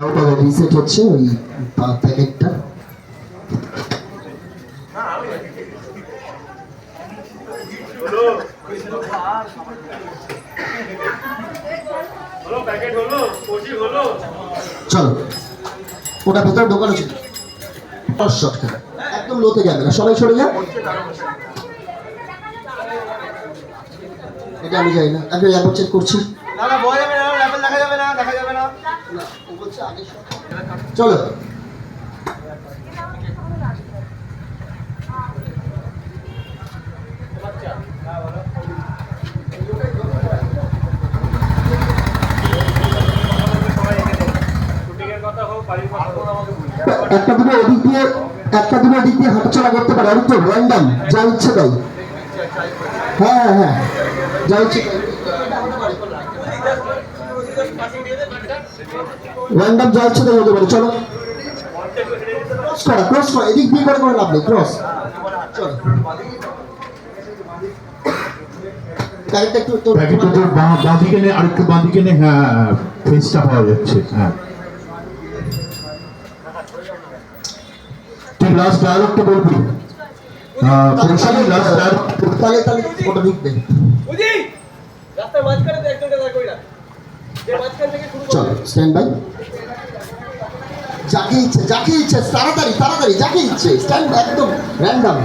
ওটা রিসেট হচ্ছে ওই প্যাকেটটা। চলো ওটা ভেতরে ঢোকানো ছিল একদম লোতে যাবে না, সবাই সরে যান। এটা আমি যাই না, একটা ল্যাব চেক করছি। চলো একটা দুটো এদিক দিয়ে হাঁটাচলা করতে পারে, আর তো র্যান্ডাম যা ইচ্ছে তাই। হ্যাঁ হ্যাঁ হ্যাঁ, যা ইচ্ছে র্যান্ডাম যা ইচ্ছে তাই হতে পারে। চলো ক্রস করা এদিক দিয়ে করে লাভ নেই, ক্রস। চলো বাঁদিকে নে, আরেকটু বাঁদিকে নে। হ্যাঁ, ফেসটা পাওয়া যাচ্ছে। হ্যাঁ, তুই লাস্ট ডায়লগটা বলবি। লাস্ট ডায়লগ তাহলে ওটা ঢুকবে। চলো স্ট্যান্ড বাই। যাকে ইচ্ছে তাড়াতাড়ি যাকে ইচ্ছে স্ট্যান্ড, একদম র্যান্ডাম।